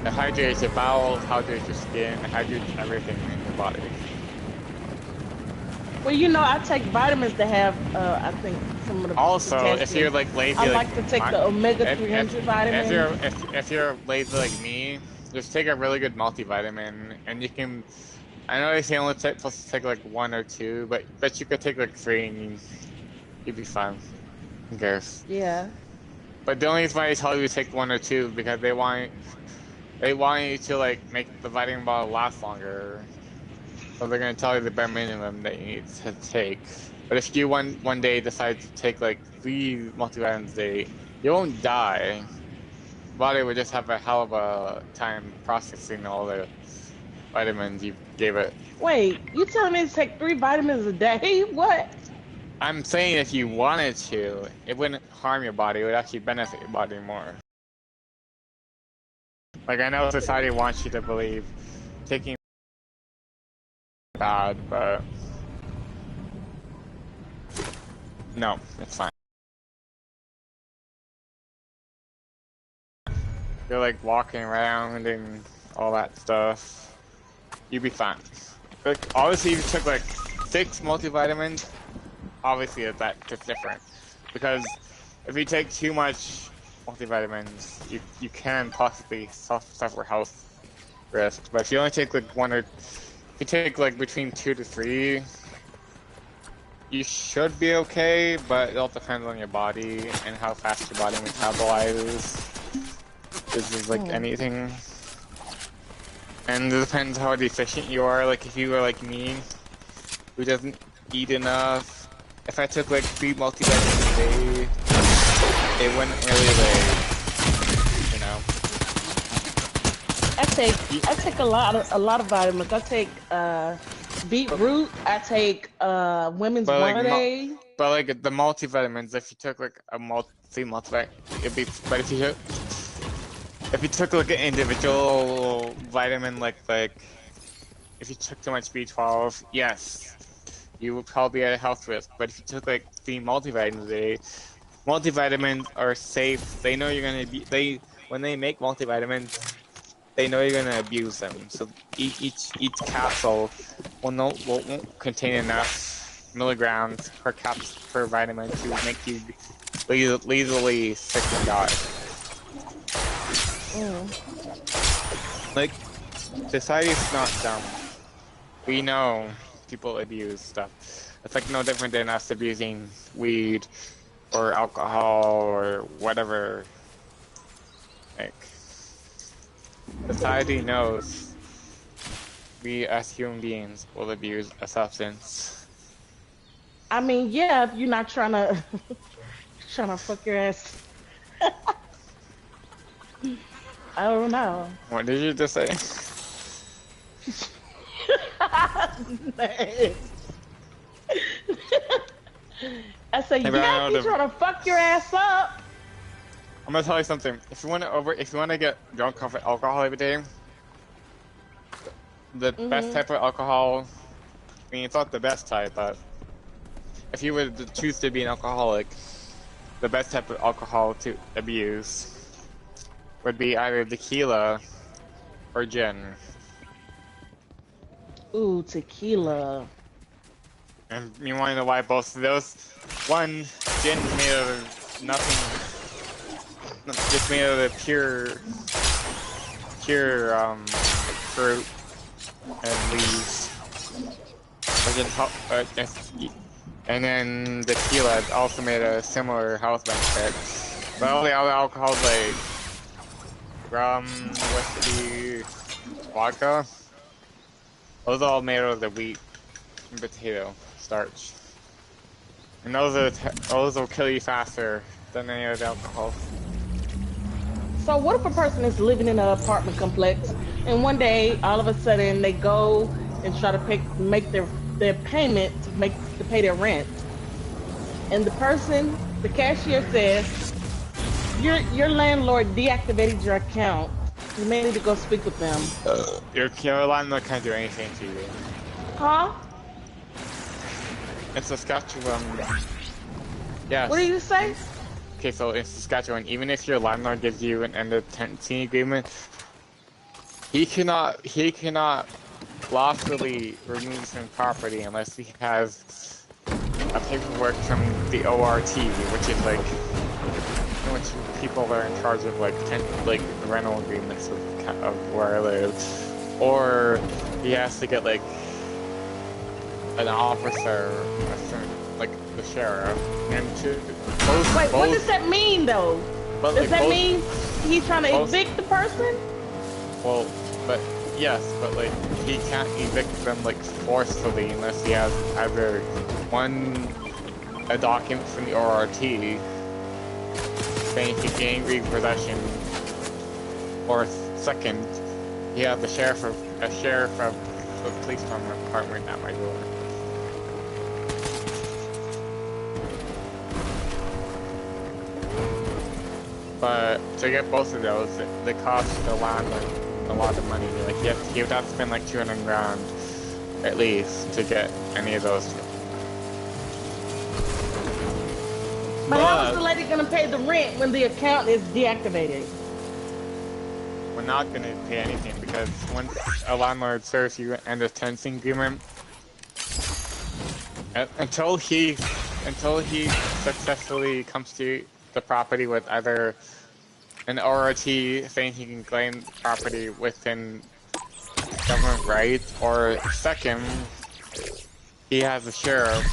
It hydrates your bowels, hydrates your skin, it hydrates everything in your body. Well, you know, I take vitamins to have, I think, some of the Also, if you're potassium. like I lazy like like to take my the omega if if 300 vitamins. if you're lazy like me, just take a really good multivitamin and you can I know they say only supposed to take like one or two, but you could take like three and you'd be fine. Who cares? Yeah. But the only reason why they tell you to take one or two because they want you to like make the vitamin bottle last longer. So they're gonna tell you the bare minimum that you need to take. But if you one day decide to take like 3 multivitamins a day, you won't die. Body would just have a hell of a time processing all the vitamins you gave it. Wait, you telling me to take 3 vitamins a day? What? I'm saying if you wanted to, it wouldn't harm your body. It would actually benefit your body more. Like I know society wants you to believe taking bad, but no, it's fine. You're like walking around and all that stuff. You'd be fine. Like obviously, if you took like 6 multivitamins, obviously that's different. Because if you take too much multivitamins, you can possibly suffer health risks. But if you only take like one or if you take like between 2 to 3, you should be okay. But it all depends on your body and how fast your body metabolizes. This is like anything. And it depends how efficient you are. Like if you were like me, who doesn't eat enough, if I took like 3 multivitamins a day, it wouldn't really like, you know. I take a lot of vitamins. I take beetroot. I take women's But like, one a day. but like the multivitamins, if you took like a 3 multivitamin, it'd be. But if you took like an individual vitamin, like if you took too much B12, yes, you would probably be at a health risk. But if you took like 3 multivitamins a day, multivitamins are safe. They know you're gonna be when they make multivitamins, they know you're gonna abuse them. So each capsule won't contain enough milligrams per vitamin to make you legally sick and die. Like society's not dumb. We know people abuse stuff. It's like no different than us abusing weed or alcohol or whatever. Like society knows we as human beings will abuse a substance. I mean, yeah, if you're not trying to trying to fuck your ass. I don't know. What did you just say? I say, Maybe yeah, if you're trying to fuck your ass up. I'm gonna tell you something. If you want to get drunk off of alcohol every day, the best type of alcohol. I mean, it's not the best type, but if you were to choose to be an alcoholic, the best type of alcohol to abuse would be either tequila or gin. Ooh, tequila. And you want to know why both of those? One, gin is made of nothing, just made out of pure fruit and leaves. And then tequila is also made a similar health benefit. But all the other alcohols like rum, whiskey, vodka, those are all made out of the wheat and potato starch. And those will kill you faster than any other alcohol. So what if a person is living in an apartment complex and one day all of a sudden they go and try to make their payment to pay their rent, and the cashier says, your landlord deactivated your account. You may need to go speak with them. Your landlord can't do anything to you. Huh? In Saskatchewan, yes. What did you say? Okay, so in Saskatchewan, even if your landlord gives you an end of tenancy agreement, he cannot lawfully remove some property unless he has a paperwork from the ORT, which is like which people are in charge of like the rental agreements of where I live, or he has to get like an officer, like the sheriff, and to both. Wait, what does that mean though? But, does like, that mean he's trying to evict the person? Well, but yes, but like he can't evict them like forcefully unless he has either a document from the ORT saying he gained repossession, or second, he has a sheriff of the police department at my door. But to get both of those, they cost the landlord a lot of money. Like he would have to spend like 200 grand at least to get any of those. But how is the lady gonna pay the rent when the account is deactivated? We're not gonna pay anything because once a landlord serves you and a tenancy agreement, until he successfully comes to the property with either an ORT saying he can claim property within government rights, or second, he has a sheriff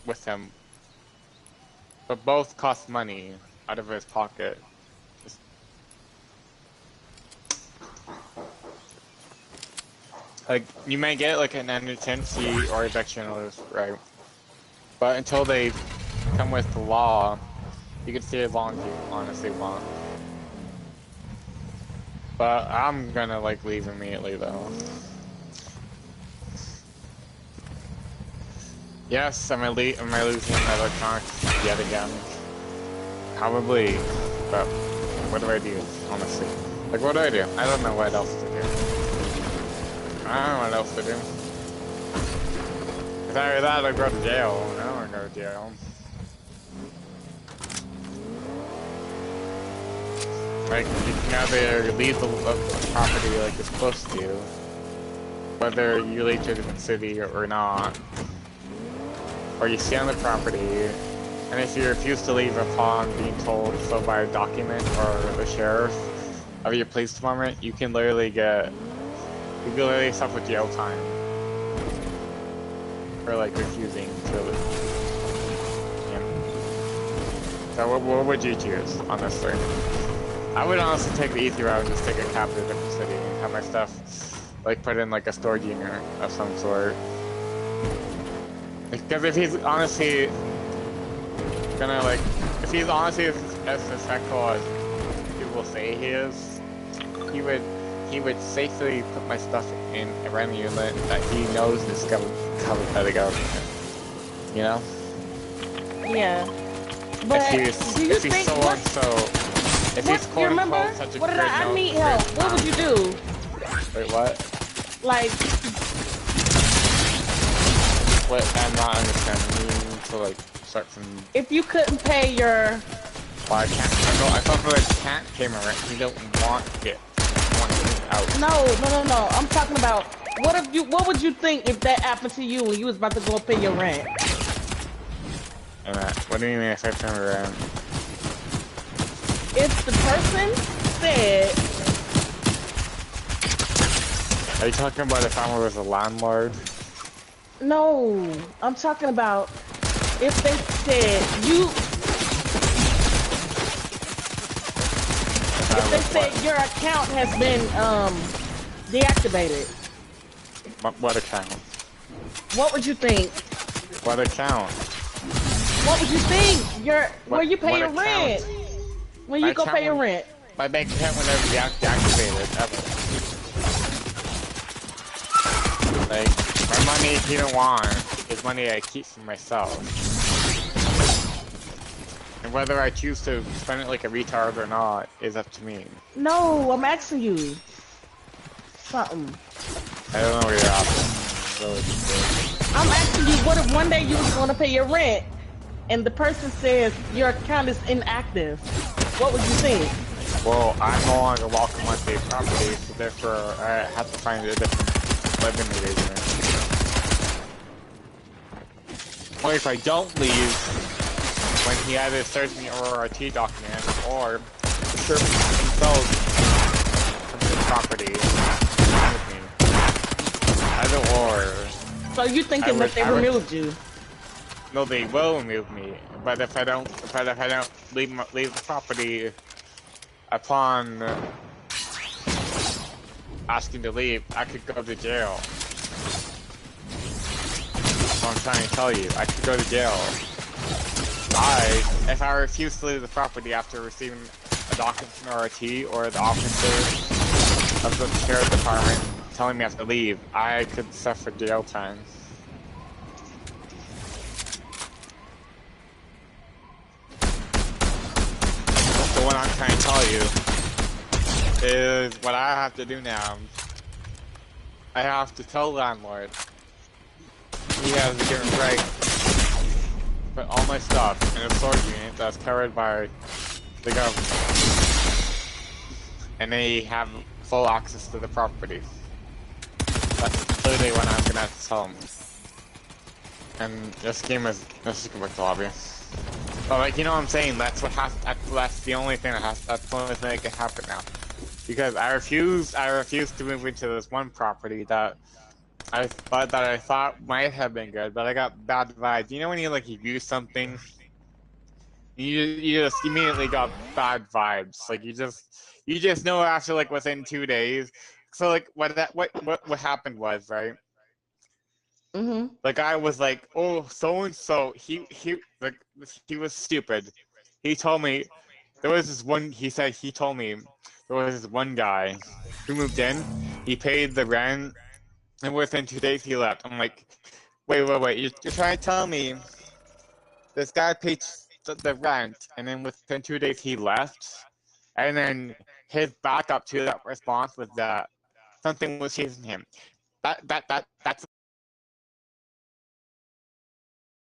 with him. But both cost money out of his pocket. Like, you may get like an tenancy or eviction notice, right? But until they come with the law, you can stay as long as you honestly want. But I'm gonna like leave immediately though. Yes, am I losing electronics yet again? Probably, but what do I do, honestly? Like, what do I do? I don't know what else to do. I don't know what else to do. It's either that or go to jail. I don't want to go to jail. Like, you can either leave the property like you're supposed to, whether you leave to the city or not, or you stay on the property, and if you refuse to leave upon being told so by a document or the sheriff of your police department, you can literally suffer jail time for like refusing to leave. Yeah. So what would you choose, honestly? I would honestly take the easy route and just take a cab to a different city and have my stuff like put in like a storage unit of some sort. Because if he's honestly gonna like, if he's honestly as suspectful as people say he is, he would safely put my stuff in a rental unit that he knows is covered by the government. You know? Yeah. But if he's so quote unquote such a what did I need help? What would you do? Wait, what? Like, what? I'm not understanding. You need to like start from. If you couldn't pay your. Well, I can't. I thought that I can't pay my rent. You don't want it. You want it out. No. I'm talking about what would you think if that happened to you when you was about to go pay your rent? What do you mean if I pay my rent? If the person said... Are you talking about if I was a landlord? No, I'm talking about if they said you... If they said your account has been deactivated. What account? What would you think? What account? What would you think? Where you pay your rent? When you go pay your rent? My bank account will never be deactivated, ever. Like, my money, if you don't want, is money I keep for myself. And whether I choose to spend it like a retard or not is up to me. No, I'm asking you. Something. I don't know what you're asking. I'm asking you, what if one day you was going to pay your rent and the person says your account is inactive? What would you think? Well, I'm no longer welcome on the property, so therefore I have to find a different living arrangement. Or if I don't leave, when he either serves me or a T document, or serves themselves from the property with me. Either or. So you thinking that they removed you? No, they will remove me. But if I don't, leave the property upon asking to leave, I could go to jail. That's what I'm trying to tell you. I could go to jail. If I refuse to leave the property after receiving a document from RT or the officer of the sheriff department telling me I have to leave, I could suffer jail time. So what I'm trying to tell you is what I have to do now. I have to tell the landlord he has a given right to put all my stuff in a storage unit that's covered by the government. And they have full access to the property. That's literally what I'm gonna have to tell them. And this game is, let's just go back to the lobby. But like, you know what I'm saying? That's what that's the only thing that's the only thing that can happen now. Because I refused to move into this one property that I thought might have been good, but I got bad vibes. You know when you use something, you just immediately got bad vibes. Like you just know after within 2 days. So what happened was, right? Mm-hmm. The guy was like, oh, so and so, he was stupid. He told me there was this one. He told me there was this one guy who moved in. He paid the rent, and within 2 days he left. I'm like, wait. You're trying to tell me this guy paid the rent, and then within 2 days he left, and then his backup to that response was that something was chasing him. That's